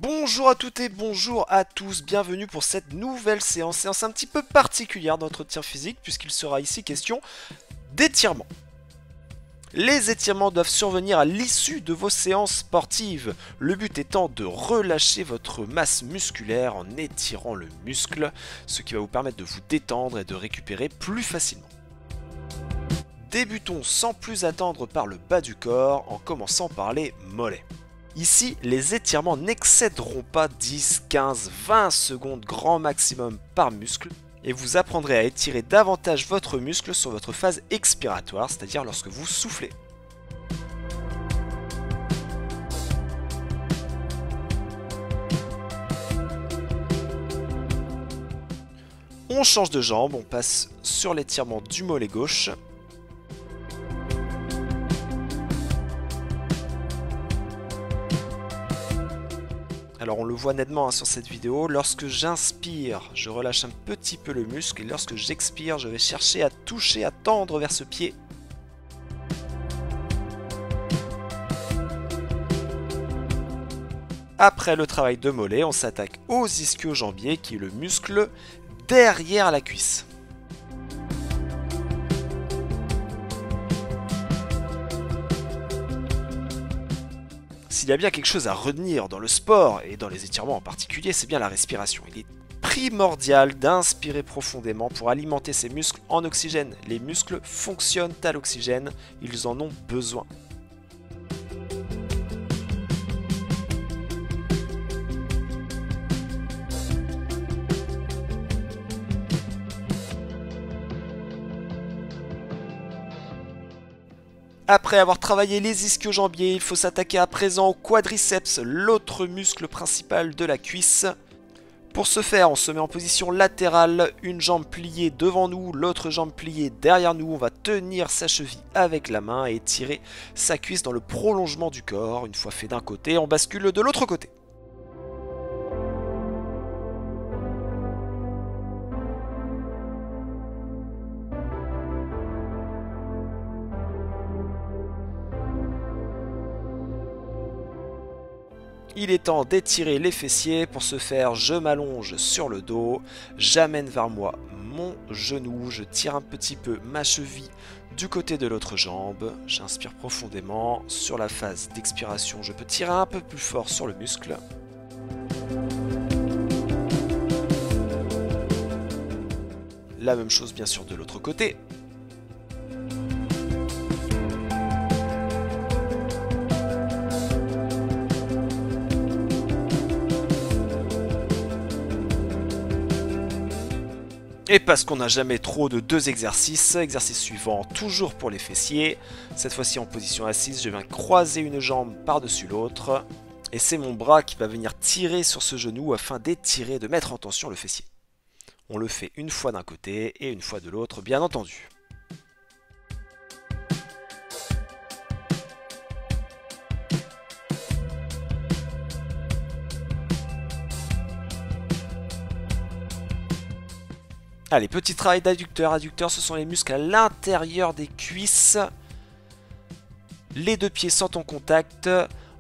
Bonjour à toutes et bonjour à tous, bienvenue pour cette nouvelle séance un petit peu particulière d'entretien physique puisqu'il sera ici question d'étirement. Les étirements doivent survenir à l'issue de vos séances sportives, le but étant de relâcher votre masse musculaire en étirant le muscle, ce qui va vous permettre de vous détendre et de récupérer plus facilement. Débutons sans plus attendre par le bas du corps en commençant par les mollets. Ici, les étirements n'excéderont pas 10, 15, 20 secondes grand maximum par muscle et vous apprendrez à étirer davantage votre muscle sur votre phase expiratoire, c'est-à-dire lorsque vous soufflez. On change de jambe, on passe sur l'étirement du mollet gauche. Alors on le voit nettement sur cette vidéo, lorsque j'inspire, je relâche un petit peu le muscle et lorsque j'expire, je vais chercher à toucher, à tendre vers ce pied. Après le travail de mollet, on s'attaque aux ischio-jambiers qui est le muscle derrière la cuisse. S'il y a bien quelque chose à retenir dans le sport, et dans les étirements en particulier, c'est bien la respiration. Il est primordial d'inspirer profondément pour alimenter ces muscles en oxygène. Les muscles fonctionnent à l'oxygène, ils en ont besoin. Après avoir travaillé les ischio-jambiers, il faut s'attaquer à présent au quadriceps, l'autre muscle principal de la cuisse. Pour ce faire, on se met en position latérale, une jambe pliée devant nous, l'autre jambe pliée derrière nous. On va tenir sa cheville avec la main et tirer sa cuisse dans le prolongement du corps. Une fois fait d'un côté, on bascule de l'autre côté. Il est temps d'étirer les fessiers. Pour ce faire, je m'allonge sur le dos, j'amène vers moi mon genou, je tire un petit peu ma cheville du côté de l'autre jambe, j'inspire profondément. Sur la phase d'expiration, je peux tirer un peu plus fort sur le muscle. La même chose bien sûr de l'autre côté. Et parce qu'on n'a jamais trop de deux exercices, exercice suivant toujours pour les fessiers. Cette fois-ci en position assise, je viens croiser une jambe par-dessus l'autre. Et c'est mon bras qui va venir tirer sur ce genou afin d'étirer, de mettre en tension le fessier. On le fait une fois d'un côté et une fois de l'autre, bien entendu. Allez, petit travail d'adducteur. Adducteur, ce sont les muscles à l'intérieur des cuisses. Les deux pieds sont en contact.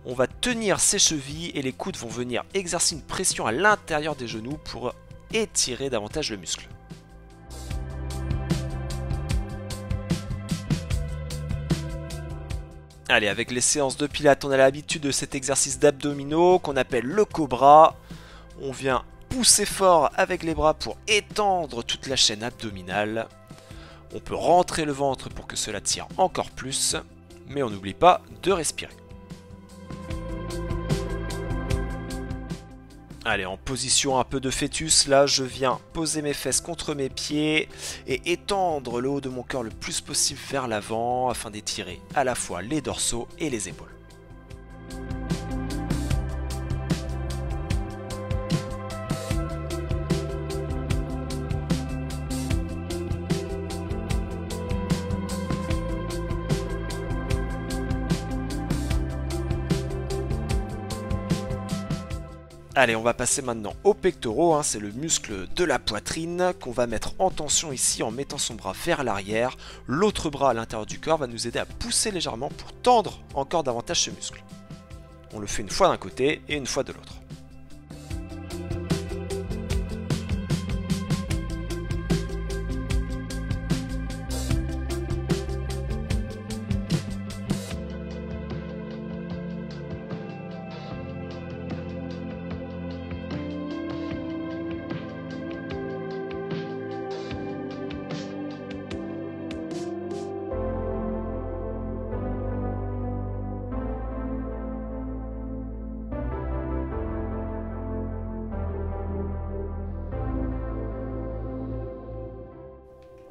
On va tenir ses chevilles et les coudes vont venir exercer une pression à l'intérieur des genoux pour étirer davantage le muscle. Allez, avec les séances de pilates, on a l'habitude de cet exercice d'abdominaux qu'on appelle le cobra. On vient pousser fort avec les bras pour étendre toute la chaîne abdominale. On peut rentrer le ventre pour que cela tire encore plus, mais on n'oublie pas de respirer. Allez, en position un peu de fœtus, là je viens poser mes fesses contre mes pieds et étendre le haut de mon corps le plus possible vers l'avant afin d'étirer à la fois les dorsaux et les épaules. Allez, on va passer maintenant aux pectoraux, c'est le muscle de la poitrine qu'on va mettre en tension ici en mettant son bras vers l'arrière. L'autre bras à l'intérieur du corps va nous aider à pousser légèrement pour tendre encore davantage ce muscle. On le fait une fois d'un côté et une fois de l'autre.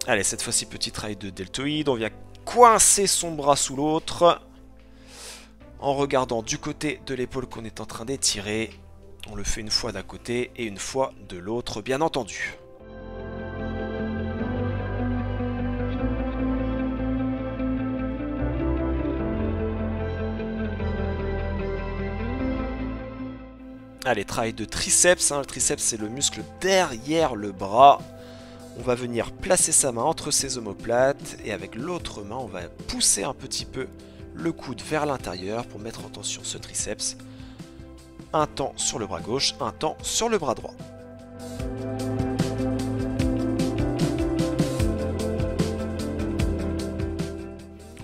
Allez, cette fois-ci, petit travail de deltoïde. On vient coincer son bras sous l'autre. En regardant du côté de l'épaule qu'on est en train d'étirer. On le fait une fois d'un côté et une fois de l'autre, bien entendu. Allez, travail de triceps. Le triceps, c'est le muscle derrière le bras. On va venir placer sa main entre ses omoplates et avec l'autre main, on va pousser un petit peu le coude vers l'intérieur pour mettre en tension ce triceps. Un temps sur le bras gauche, un temps sur le bras droit.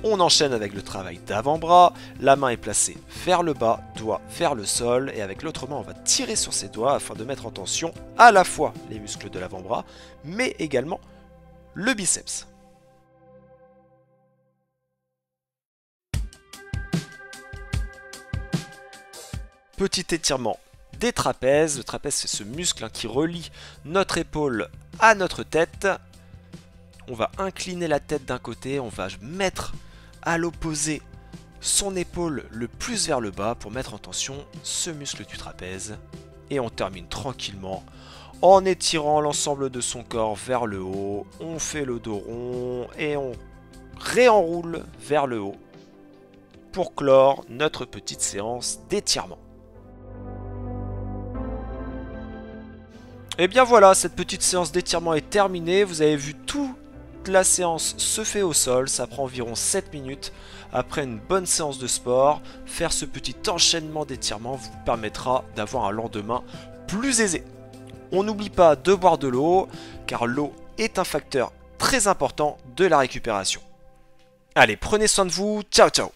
On enchaîne avec le travail d'avant-bras. La main est placée vers le bas, doigt vers le sol. Et avec l'autre main, on va tirer sur ses doigts afin de mettre en tension à la fois les muscles de l'avant-bras, mais également le biceps. Petit étirement des trapèzes. Le trapèze, c'est ce muscle qui relie notre épaule à notre tête. On va incliner la tête d'un côté, on va mettre à l'opposé son épaule le plus vers le bas pour mettre en tension ce muscle du trapèze. Et on termine tranquillement en étirant l'ensemble de son corps vers le haut. On fait le dos rond et on réenroule vers le haut pour clore notre petite séance d'étirement. Et bien voilà, cette petite séance d'étirement est terminée. Vous avez vu, toute la séance se fait au sol. Ça prend environ 7 minutes. Après une bonne séance de sport, faire ce petit enchaînement d'étirement vous permettra d'avoir un lendemain plus aisé. On n'oublie pas de boire de l'eau, car l'eau est un facteur très important de la récupération. Allez, prenez soin de vous. Ciao, ciao!